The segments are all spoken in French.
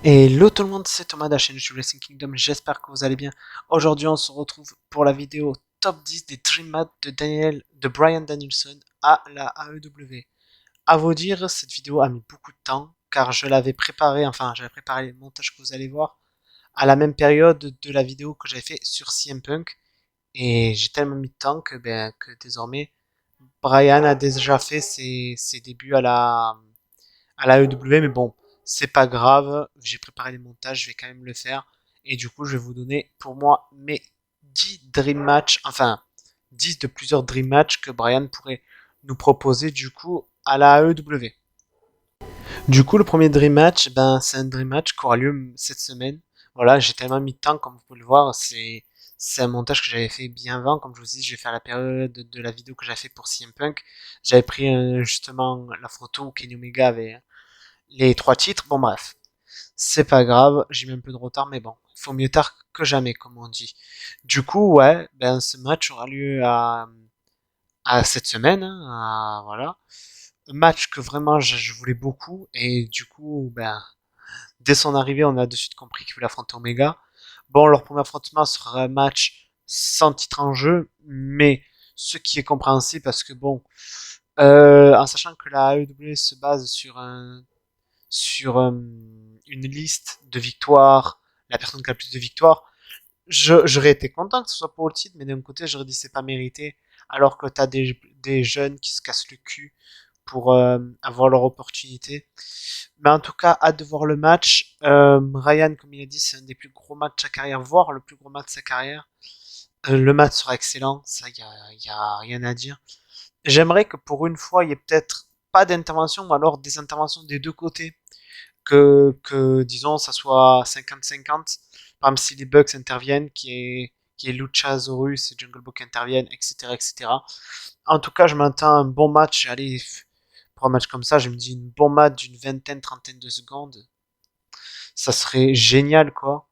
Hello tout le monde, c'est Thomas de la chaîne YouTube Wrestling Kingdom, j'espère que vous allez bien. Aujourd'hui on se retrouve pour la vidéo top 10 des Dream Match de Bryan Danielson à la AEW. À vous dire, cette vidéo a mis beaucoup de temps, car je l'avais préparé, enfin j'avais préparé les montages que vous allez voir, à la même période de la vidéo que j'avais fait sur CM Punk, et j'ai tellement mis de temps que désormais, Bryan a déjà fait ses débuts à la AEW, mais bon, c'est pas grave, j'ai préparé les montages, je vais quand même le faire. Et du coup, je vais vous donner pour moi mes 10 Dream Match, enfin 10 de plusieurs Dream Match que Brian pourrait nous proposer du coup à la AEW. Du coup, le premier Dream Match, c'est un Dream Match qui aura lieu cette semaine. Voilà, j'ai tellement mis de temps, comme vous pouvez le voir, c'est un montage que j'avais fait bien avant. Comme je vous dis, je vais faire la période de la vidéo que j'avais fait pour CM Punk. J'avais pris justement la photo où Kenny Omega avait les trois titres. Bon, bref, c'est pas grave, j'ai mis un peu de retard, mais bon, il faut mieux tard que jamais, comme on dit. Du coup, ouais, ce match aura lieu à cette semaine, hein, voilà. Un match que vraiment je voulais beaucoup, et du coup, dès son arrivée, on a de suite compris qu'il voulait affronter Omega. Bon, leur premier affrontement sera un match sans titre en jeu, mais ce qui est compréhensible parce que bon, en sachant que la AEW se base sur une liste de victoires, la personne qui a le plus de victoires, j'aurais été content que ce soit pour le titre, mais d'un côté, j'aurais dit c'est pas mérité, alors que t'as des jeunes qui se cassent le cul pour avoir leur opportunité. Mais en tout cas, hâte de voir le match. Ryan, comme il a dit, c'est un des plus gros matchs de sa carrière, voire le plus gros match de sa carrière. Le match sera excellent, ça, y a rien à dire. J'aimerais que pour une fois, il y ait peut-être pas d'intervention, ou alors des interventions des deux côtés disons, ça soit 50-50. Par exemple, si les Bucks interviennent, qui est Luchasaurus et Jungle Book interviennent, etc., etc. En tout cas, je m'attends à un bon match. Allez, pour un match comme ça, je me dis une bon match d'une vingtaine, trentaine de secondes. Ça serait génial, quoi.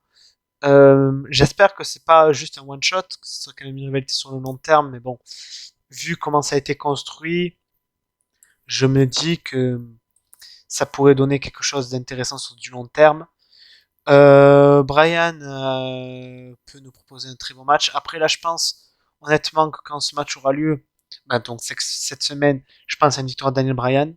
J'espère que c'est pas juste un one shot, que ce serait quand même une rivalité sur le long terme, mais bon, vu comment ça a été construit, je me dis que ça pourrait donner quelque chose d'intéressant sur du long terme. Brian peut nous proposer un très bon match. Après, là, je pense honnêtement que quand ce match aura lieu, donc cette semaine, je pense à une victoire de Daniel Bryan.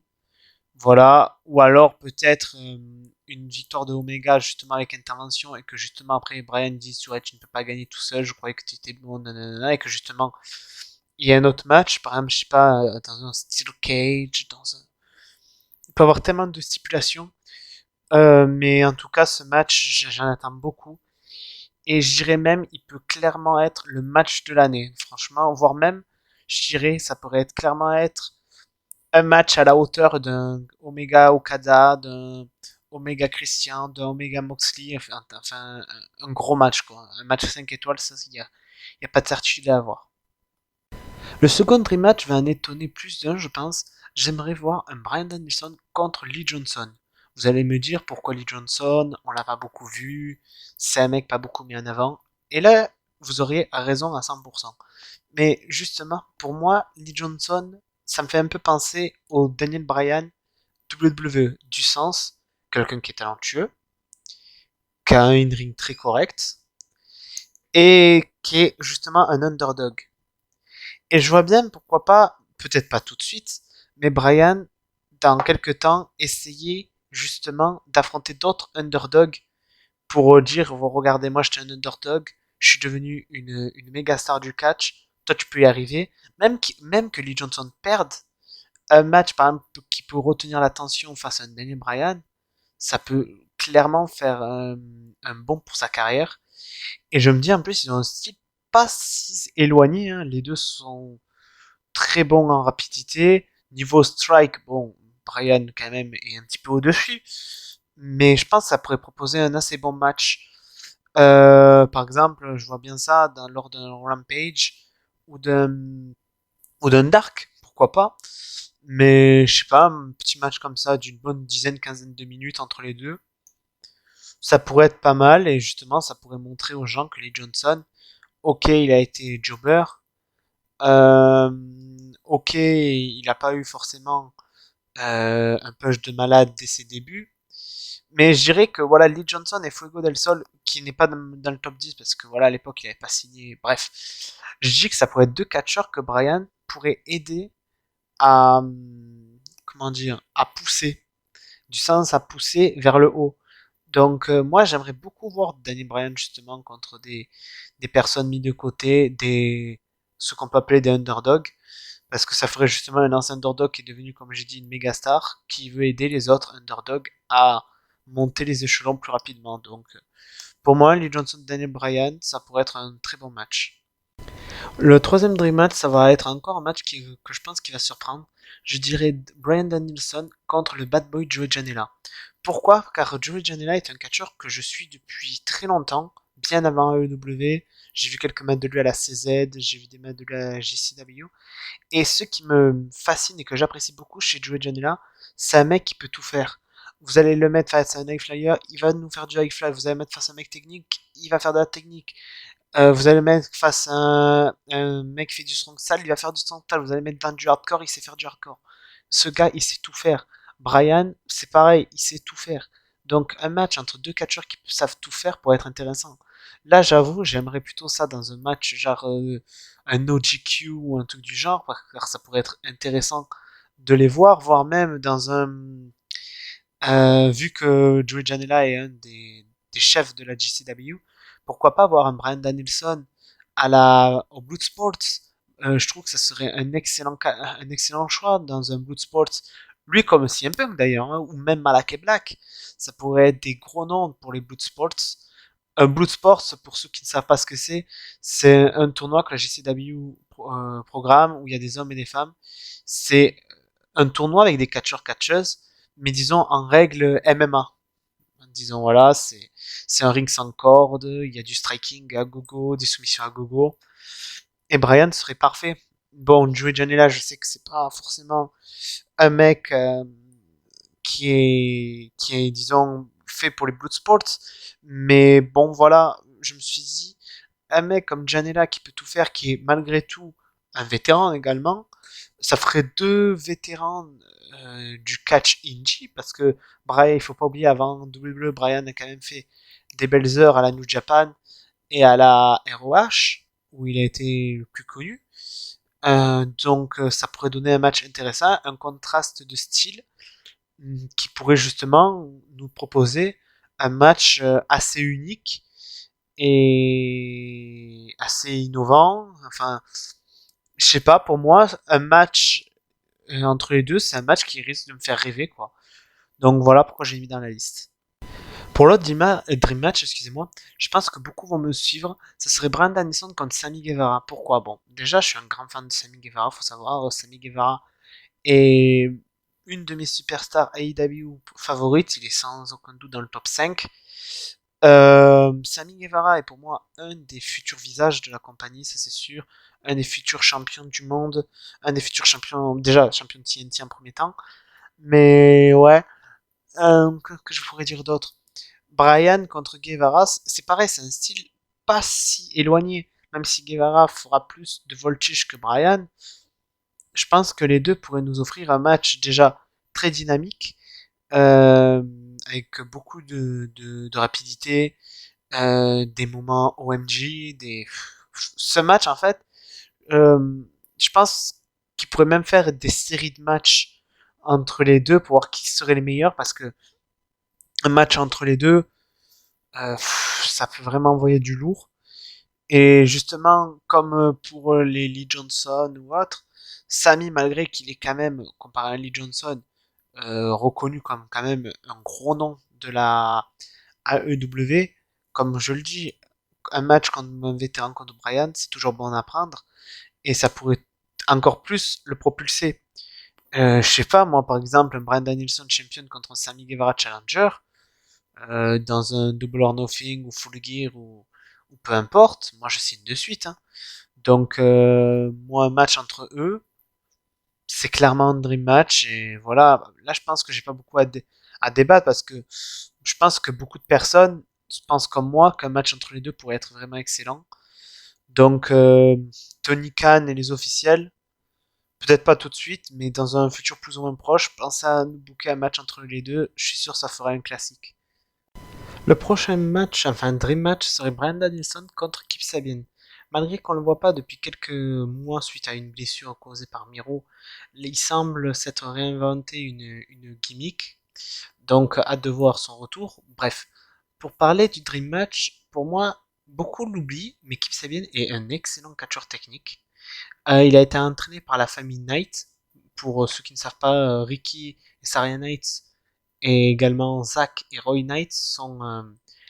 Voilà. Ou alors peut-être une victoire de Omega justement avec intervention et que justement après Bryan dise ouais, tu ne peux pas gagner tout seul, je croyais que tu étais bon, nanana, et que justement il y a un autre match, par exemple, je sais pas, dans un Steel Cage, il peut y avoir tellement de stipulations. Mais en tout cas, ce match, j'en attends beaucoup. Et je dirais même, il peut clairement être le match de l'année. Franchement, voire même, je dirais, ça pourrait être clairement être un match à la hauteur d'un Omega Okada, d'un Omega Christian, d'un Omega Moxley, enfin, un gros match, quoi. Un match 5 étoiles, ça, y a pas de certitude à avoir. Le second rematch va en étonner plus d'un, je pense. J'aimerais voir un Bryan Danielson contre Lee Johnson. Vous allez me dire pourquoi Lee Johnson, on l'a pas beaucoup vu, c'est un mec pas beaucoup mis en avant. Et là, vous auriez raison à 100%. Mais justement, pour moi, Lee Johnson, ça me fait un peu penser au Daniel Bryan WWE, du sens, quelqu'un qui est talentueux, qui a un in-ring très correct, et qui est justement un underdog. Et je vois bien pourquoi pas, peut-être pas tout de suite, mais Brian, dans quelques temps, essayer justement d'affronter d'autres underdogs pour dire regardez, moi j'étais un underdog, je suis devenu une méga star du catch, toi tu peux y arriver. Même que Lee Johnson perde un match par exemple qui peut retenir l'attention face à un Daniel Bryan, ça peut clairement faire un bon pour sa carrière. Et je me dis en plus ils ont un style pas si éloigné, hein. Les deux sont très bon en rapidité. Niveau strike, bon, Brian quand même est un petit peu au-dessus. Mais je pense que ça pourrait proposer un assez bon match. Par exemple, je vois bien ça lors d'un Rampage ou d'un ou d'un Dark, pourquoi pas. Mais je sais pas, un petit match comme ça d'une bonne dizaine, quinzaine de minutes entre les deux, ça pourrait être pas mal et justement ça pourrait montrer aux gens que les Johnson, ok, il a été jobber, euh, ok, il n'a pas eu forcément un punch de malade dès ses débuts, Mais je dirais que voilà, Lee Johnson et Fuego del Sol, qui n'est pas dans le top 10 parce que voilà, à l'époque il n'avait pas signé. Bref, je dis que ça pourrait être deux catcheurs que Bryan pourrait aider à, comment dire, à pousser, du sens à pousser vers le haut. Donc moi j'aimerais beaucoup voir Danny Bryan justement contre des personnes mises de côté, ce qu'on peut appeler des underdogs, parce que ça ferait justement un ancien underdog qui est devenu, comme j'ai dit, une méga star, qui veut aider les autres underdogs à monter les échelons plus rapidement. Donc pour moi, Lee Johnson, Daniel Bryan, ça pourrait être un très bon match. Le troisième Dream Match, ça va être encore un match que je pense qui va surprendre. Je dirais Bryan Danielson contre le Bad Boy Joey Janela. Pourquoi? Car Joey Janela est un catcheur que je suis depuis très longtemps, bien avant AEW. J'ai vu quelques matchs de lui à la CZ, j'ai vu des matchs de lui à la JCW. Et ce qui me fascine et que j'apprécie beaucoup chez Joey Janela, c'est un mec qui peut tout faire. Vous allez le mettre face à un high flyer, il va nous faire du high fly. Vous allez le mettre face à un mec technique, il va faire de la technique. Vous allez le mettre face à un mec qui fait du strong style, il va faire du strong style. Vous allez le mettre dans du hardcore, il sait faire du hardcore. Ce gars, il sait tout faire. Brian, c'est pareil, il sait tout faire. Donc un match entre deux catcheurs qui savent tout faire pourrait être intéressant. Là, j'avoue, j'aimerais plutôt ça dans un match genre un no GQ ou un truc du genre, car ça pourrait être intéressant de les voir, voire même dans vu que Joey Janela est un des chefs de la GCW, pourquoi pas avoir un Bryan Danielson au Bloodsport. Je trouve que ça serait un excellent choix dans un Bloodsport. Lui comme CM Punk d'ailleurs, hein, ou même Malakai Black. Ça pourrait être des gros noms pour les Bloodsports. Un Bloodsport, pour ceux qui ne savent pas ce que c'est un tournoi que la GCW programme où il y a des hommes et des femmes. C'est un tournoi avec des catcheurs-catcheuses, mais disons en règle MMA. Disons voilà, c'est un ring sans corde, il y a du striking à gogo, des soumissions à gogo. Et Brian serait parfait. Bon, Joey Janela, je sais que c'est pas forcément un mec qui est, disons, fait pour les Bloodsports, mais bon, voilà, je me suis dit, un mec comme Janela qui peut tout faire, qui est malgré tout un vétéran également, ça ferait deux vétérans du catch indie, parce que Brian, il faut pas oublier, avant WWE, Brian a quand même fait des belles heures à la New Japan et à la ROH, où il a été le plus connu. Donc ça pourrait donner un match intéressant, un contraste de style qui pourrait justement nous proposer un match assez unique et assez innovant. Enfin, je sais pas, pour moi, un match entre les deux, c'est un match qui risque de me faire rêver, quoi. Donc voilà pourquoi j'ai mis dans la liste. Pour l'autre Dream Match, excusez-moi, je pense que beaucoup vont me suivre. Ça serait Bryan Danielson contre Sammy Guevara. Pourquoi? Bon, déjà, je suis un grand fan de Sammy Guevara, faut savoir. Sammy Guevara est une de mes superstars AEW favorites. Il est sans aucun doute dans le top 5. Sammy Guevara est pour moi un des futurs visages de la compagnie, ça c'est sûr. Un des futurs champions du monde. Un des futurs champions, déjà champion de TNT en premier temps. Mais ouais, que je pourrais dire d'autre? Brian contre Guevara, c'est pareil, c'est un style pas si éloigné. Même si Guevara fera plus de voltige que Brian, je pense que les deux pourraient nous offrir un match déjà très dynamique, euh, avec beaucoup de rapidité, des moments OMG, ce match en fait, je pense qu'il pourrait même faire des séries de matchs entre les deux pour voir qui serait les meilleurs parce que un match entre les deux, ça peut vraiment envoyer du lourd. Et justement, comme pour les Lee Johnson ou autres, Sammy, malgré qu'il est quand même, comparé à Lee Johnson, reconnu comme quand même un gros nom de la AEW, comme je le dis, un match contre un vétéran contre Brian, c'est toujours bon à prendre, et ça pourrait encore plus le propulser. Je sais pas, moi par exemple, un Bryan Danielson champion contre un Sammy Guevara challenger, dans un Double or Nothing ou Full Gear ou peu importe, moi je signe de suite. Hein. Donc moi un match entre eux, c'est clairement un dream match et voilà. Là je pense que j'ai pas beaucoup à débattre parce que je pense que beaucoup de personnes pensent comme moi qu'un match entre les deux pourrait être vraiment excellent. Donc Tony Khan et les officiels, peut-être pas tout de suite, mais dans un futur plus ou moins proche, pensez à nous booker un match entre les deux. Je suis sûr que ça fera un classique. Le prochain match, enfin dream match, serait Bryan Danielson contre Kip Sabian. Malgré qu'on ne le voit pas depuis quelques mois suite à une blessure causée par Miro, il semble s'être réinventé une gimmick. Donc hâte de voir son retour. Bref, pour parler du dream match, pour moi, beaucoup l'oublient, mais Kip Sabian est un excellent catcheur technique. Il a été entraîné par la famille Knight. Pour ceux qui ne savent pas, Ricky et Saria Knight et également Zack et Roy Knight sont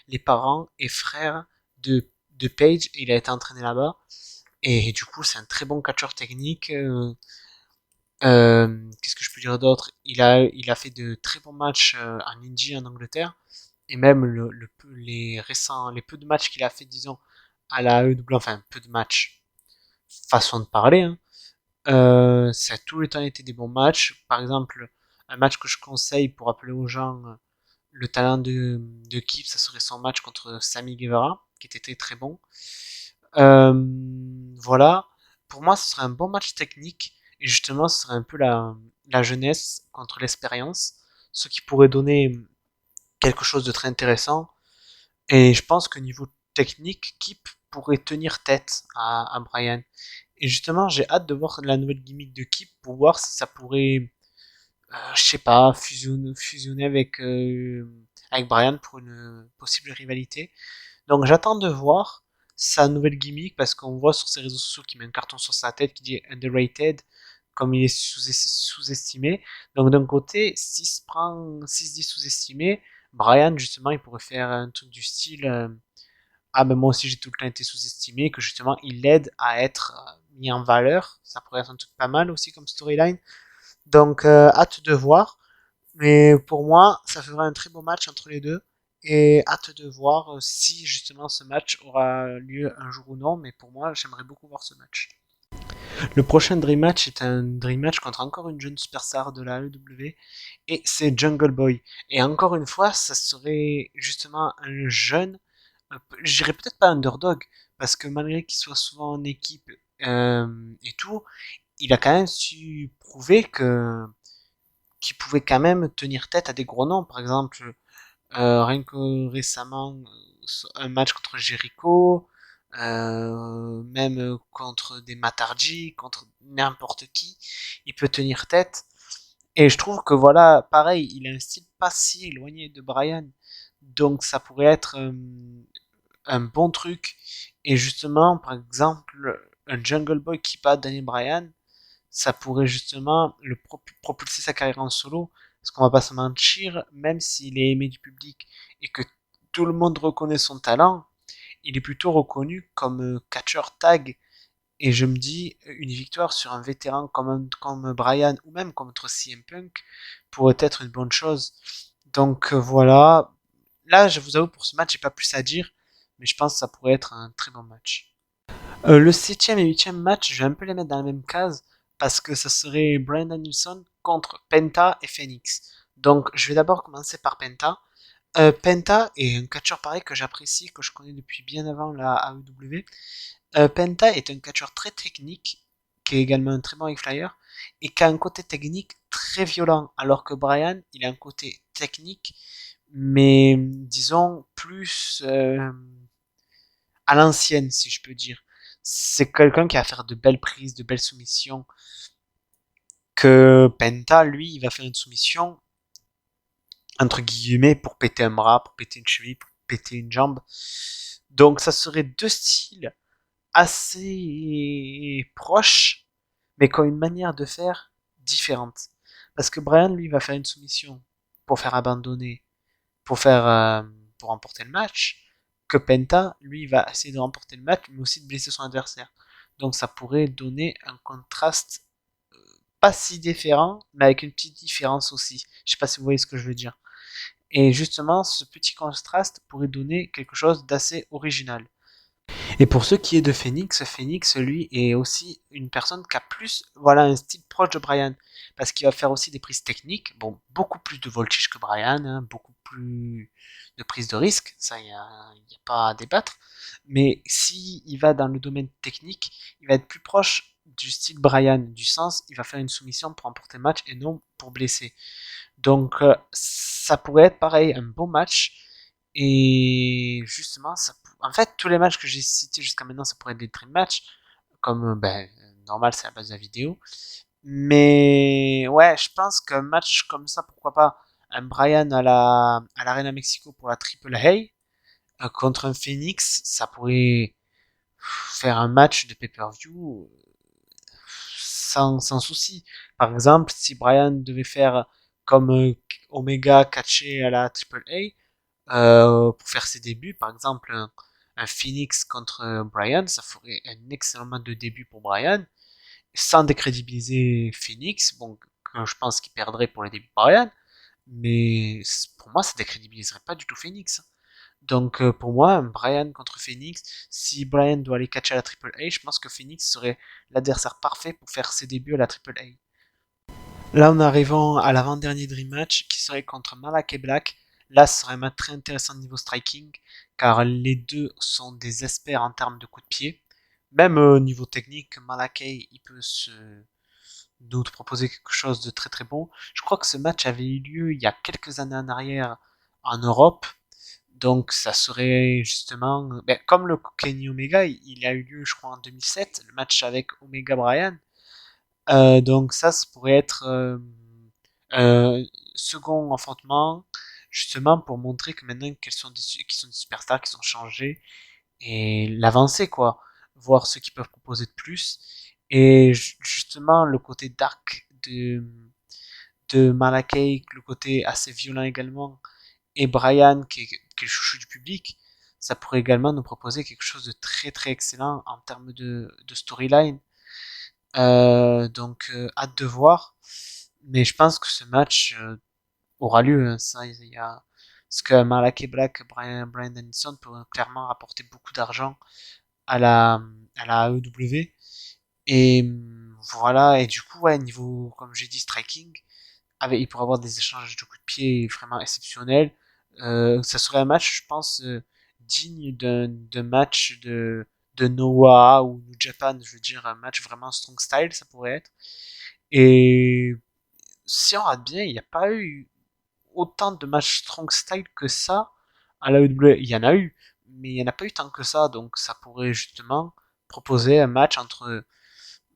les parents et frères de Page. Il a été entraîné là-bas. Et du coup, c'est un très bon catcheur technique. Qu'est-ce que je peux dire d'autre? Il a fait de très bons matchs en Indie en Angleterre. Et même les peu de matchs qu'il a fait, disons, à la AEW, enfin, peu de matchs, façon de parler, hein, ça a tout le temps été des bons matchs. Par exemple, un match que je conseille pour appeler aux gens le talent de Kip, ça serait son match contre Sammy Guevara, qui était très très bon. Voilà. Pour moi, ce serait un bon match technique. Et justement, ce serait un peu la jeunesse contre l'expérience. Ce qui pourrait donner quelque chose de très intéressant. Et je pense que niveau technique, Kip pourrait tenir tête à Brian. Et justement, j'ai hâte de voir la nouvelle gimmick de Kip pour voir si ça pourrait, je sais pas, fusionner avec Brian pour une possible rivalité. Donc j'attends de voir sa nouvelle gimmick parce qu'on voit sur ses réseaux sociaux qu'il met un carton sur sa tête qui dit underrated, comme il est sous-estimé. Donc d'un côté, s'il se dit sous-estimé, Brian justement il pourrait faire un truc du style ah ben moi aussi j'ai tout le temps été sous-estimé, que justement il l'aide à être mis en valeur. Ça pourrait être un truc pas mal aussi comme storyline. Donc hâte de voir. Mais pour moi, ça ferait un très beau match entre les deux. Et hâte de voir si justement ce match aura lieu un jour ou non. Mais pour moi, j'aimerais beaucoup voir ce match. Le prochain Dream Match est un Dream Match contre encore une jeune superstar de la AEW. Et c'est Jungle Boy. Et encore une fois, ça serait justement un jeune, je dirais peut-être pas underdog, parce que malgré qu'il soit souvent en équipe et tout, il a quand même su prouver que qu'il pouvait quand même tenir tête à des gros noms. Par exemple, rien que récemment, un match contre Jericho, même contre des Matarji, contre n'importe qui, il peut tenir tête. Et je trouve que voilà, pareil, il a un style pas si éloigné de Brian. Donc ça pourrait être un bon truc. Et justement, par exemple, un Jungle Boy qui bat Daniel Bryan, ça pourrait justement propulser sa carrière en solo. Parce qu'on va pas se mentir, même s'il est aimé du public et que tout le monde reconnaît son talent, il est plutôt reconnu comme catcheur tag. Et je me dis, une victoire sur un vétéran comme Brian ou même contre CM Punk pourrait être une bonne chose. Donc voilà. Là, je vous avoue, pour ce match, j'ai pas plus à dire, mais je pense que ça pourrait être un très bon match. Le septième et huitième match, je vais un peu les mettre dans la même case parce que ça serait Bryan Danielson contre Penta et Phoenix. Donc, je vais d'abord commencer par Penta. Penta est un catcheur pareil que j'apprécie, que je connais depuis bien avant la AEW. Penta est un catcheur très technique, qui est également un très bon high flyer, et qui a un côté technique très violent, alors que Bryan, il a un côté technique, mais disons plus à l'ancienne, si je peux dire. C'est quelqu'un qui va faire de belles prises, de belles soumissions, que Penta, lui, il va faire une soumission, entre guillemets, pour péter un bras, pour péter une cheville, pour péter une jambe. Donc ça serait deux styles assez proches, mais qui ont une manière de faire différente. Parce que Brian, lui, va faire une soumission pour faire abandonner, pour faire, pour remporter le match, que Penta, lui, va essayer de remporter le match, mais aussi de blesser son adversaire. Donc ça pourrait donner un contraste pas si différent, mais avec une petite différence aussi. Je sais pas si vous voyez ce que je veux dire. Et justement, ce petit contraste pourrait donner quelque chose d'assez original. Et pour ce qui est de Phoenix, Phoenix, lui, est aussi une personne qui a plus, voilà, un style proche de Brian. Parce qu'il va faire aussi des prises techniques. Bon, beaucoup plus de voltige que Brian, hein, beaucoup plus de prise de risque. Ça, il n'y a pas à débattre. Mais si il va dans le domaine technique, il va être plus proche du style Brian. Du sens, il va faire une soumission pour emporter le match et non pour blesser. Donc, ça pourrait être pareil, un bon match. Et justement, en fait, tous les matchs que j'ai cités jusqu'à maintenant, ça pourrait être des dream matchs, comme normal, c'est à la base de la vidéo. Mais ouais, je pense qu'un match comme ça, pourquoi pas un Brian à l'Arena Mexico pour la Triple A contre un Phoenix, ça pourrait faire un match de pay-per-view sans souci. Par exemple, si Brian devait faire comme Omega catché à la Triple A pour faire ses débuts, par exemple un Phoenix contre Brian, ça ferait un excellent match de début pour Brian, sans décrédibiliser Phoenix. Bon, que je pense qu'il perdrait pour les débuts de Brian, mais pour moi, ça décrédibiliserait pas du tout Phoenix. Donc pour moi, Brian contre Phoenix, si Brian doit aller catcher à la Triple A, je pense que Phoenix serait l'adversaire parfait pour faire ses débuts à la Triple A. Là, on arrive à l'avant-dernier Dream Match qui serait contre Malak et Black. Là, ce serait un match très intéressant niveau striking, car les deux sont des experts en termes de coups de pied. Même au niveau technique, Malakai, il peut nous proposer quelque chose de très très bon. Je crois que ce match avait eu lieu il y a quelques années en arrière en Europe. Donc ça serait justement, comme le Kenny Omega, il a eu lieu je crois en 2007, le match avec Omega Bryan. Donc ça pourrait être un second affrontement, justement pour montrer que maintenant qu'ils sont des superstars, qu'ils ont changé, et l'avancée quoi, voir ce qu'ils peuvent proposer de plus. Et justement le côté dark de Malakai, le côté assez violent également, et Brian qui est le chouchou du public, ça pourrait également nous proposer quelque chose de très très excellent en termes de storyline. Donc hâte de voir. Mais je pense que ce match aura lieu. Hein, ça, il y a parce que Malakai Black, Brian Dennison peut clairement rapporter beaucoup d'argent à la AEW. Et voilà. Et du coup, ouais, niveau comme j'ai dit striking, il pourrait avoir des échanges de coups de pied vraiment exceptionnels. Ça serait un match, je pense, digne d'un match de Noah ou New Japan, je veux dire, un match vraiment strong style, ça pourrait être. Et si on rate bien, il n'y a pas eu autant de matchs strong style que ça à la WWE. Il y en a eu, mais il n'y en a pas eu tant que ça, donc ça pourrait justement proposer un match entre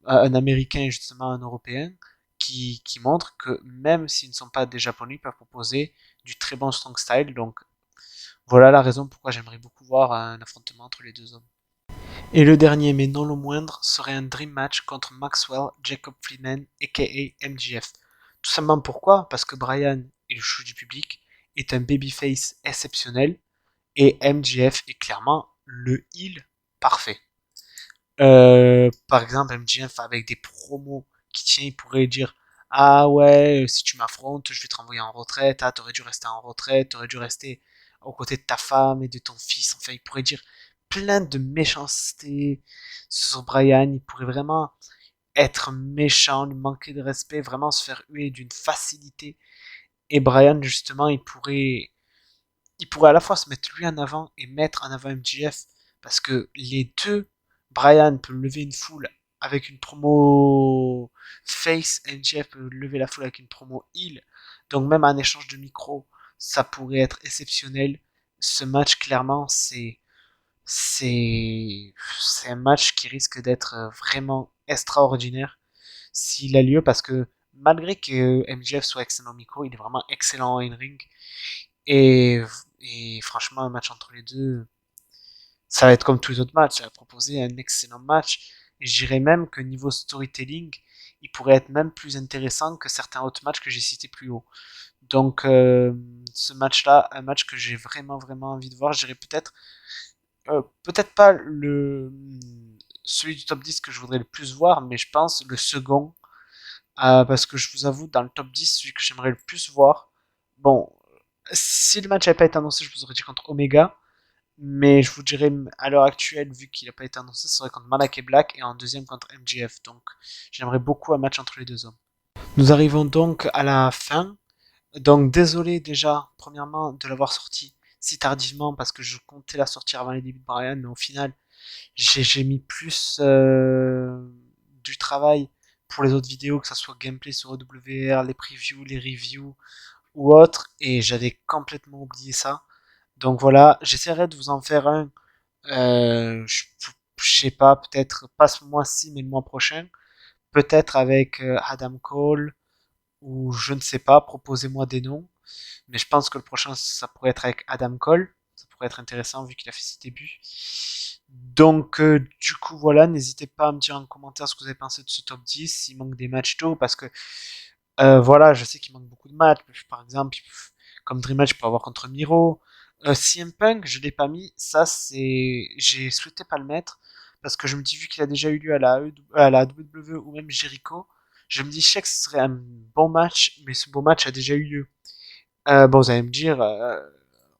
un Américain et justement un Européen qui montre que même s'ils ne sont pas des Japonais, ils peuvent proposer du très bon strong style. Donc voilà la raison pourquoi j'aimerais beaucoup voir un affrontement entre les deux hommes. Et le dernier, mais non le moindre, serait un dream match contre Maxwell Jacob Friedman, aka MJF. Tout simplement pourquoi? Parce que Brian est le chou du public, est un babyface exceptionnel, et MJF est clairement le heel parfait. Par exemple, MJF avec des promos qui tient, il pourrait dire ah ouais, si tu m'affrontes, je vais te renvoyer en retraite. Ah, t'aurais dû rester en retraite, t'aurais dû rester aux côtés de ta femme et de ton fils. Enfin, il pourrait dire plein de méchanceté sur Brian. Il pourrait vraiment être méchant, lui manquer de respect, vraiment se faire huer d'une facilité. Et Brian, justement, il pourrait à la fois se mettre lui en avant et mettre en avant MJF parce que les deux, Brian peut lever une foule avec une promo face, MJF peut lever la foule avec une promo heel. Donc même en échange de micro, ça pourrait être exceptionnel. Ce match, clairement, c'est un match qui risque d'être vraiment extraordinaire s'il a lieu parce que malgré que MJF soit excellent au micro, il est vraiment excellent en ring. Et, et franchement, un match entre les deux, ça va être comme tous les autres matchs. Ça va proposer un excellent match. Et je dirais même que niveau storytelling, il pourrait être même plus intéressant que certains autres matchs que j'ai cités plus haut. Donc, ce match-là, un match que j'ai vraiment, vraiment envie de voir, je dirais peut-être pas celui du top 10 que je voudrais le plus voir, mais je pense le second, parce que je vous avoue, dans le top 10, celui que j'aimerais le plus voir, bon, si le match n'avait pas été annoncé, je vous aurais dit contre Omega. Mais je vous dirais, à l'heure actuelle, vu qu'il n'a pas été annoncé, ce serait contre Malak et Black et en deuxième contre MJF. Donc, j'aimerais beaucoup un match entre les deux hommes. Nous arrivons donc à la fin. Donc, désolé déjà, premièrement, de l'avoir sorti si tardivement parce que je comptais la sortir avant les débuts de Brian, mais au final, j'ai mis plus du travail pour les autres vidéos, que ce soit gameplay sur OWR, les previews, les reviews ou autres, et j'avais complètement oublié ça. Donc voilà, j'essaierai de vous en faire un, je sais pas, peut-être pas ce mois-ci, mais le mois prochain. Peut-être avec Adam Cole, ou je ne sais pas, proposez-moi des noms. Mais je pense que le prochain, ça pourrait être avec Adam Cole. Ça pourrait être intéressant vu qu'il a fait ses débuts. Donc, du coup, voilà, n'hésitez pas à me dire en commentaire ce que vous avez pensé de ce top 10, s'il manque des matchs tôt, parce que, voilà, je sais qu'il manque beaucoup de matchs. Par exemple, comme Dream Match, je peux avoir contre Miro. CM Punk, je l'ai pas mis. Ça, c'est, j'ai souhaité pas le mettre, parce que je me dis, vu qu'il a déjà eu lieu à la WWE ou même Jericho, je me dis, je sais que ce serait un bon match, mais ce beau match a déjà eu lieu. Bon, vous allez me dire,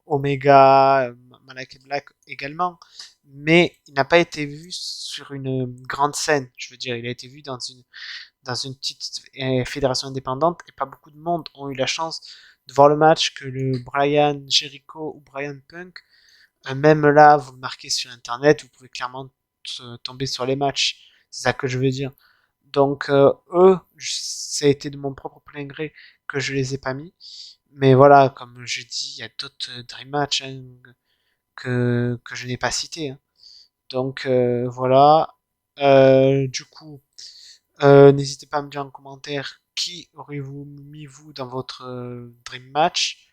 Omega, Malakai Black également, mais il n'a pas été vu sur une grande scène. Je veux dire, il a été vu dans une petite fédération indépendante et pas beaucoup de monde ont eu la chance de voir le match que le Brian Jericho ou Brian Punk. Même là, vous le marquez sur internet, vous pouvez clairement tomber sur les matchs. C'est ça que je veux dire. Donc, eux, ça a été de mon propre plein gré que je les ai pas mis. Mais voilà, comme je dis, il y a d'autres Dream Match hein, que je n'ai pas cités. Hein. Donc voilà. Du coup, n'hésitez pas à me dire en commentaire qui auriez-vous mis vous dans votre Dream Match.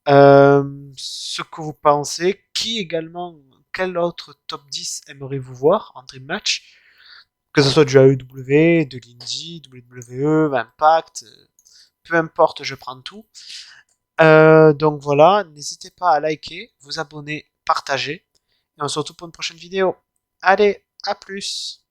Ce que vous pensez. Qui également, quel autre top 10 aimeriez-vous voir en Dream Match? Que ce soit du AEW, de l'Indie, WWE, Impact, peu importe, je prends tout. Donc voilà, n'hésitez pas à liker, vous abonner, partager. Et on se retrouve pour une prochaine vidéo. Allez, à plus!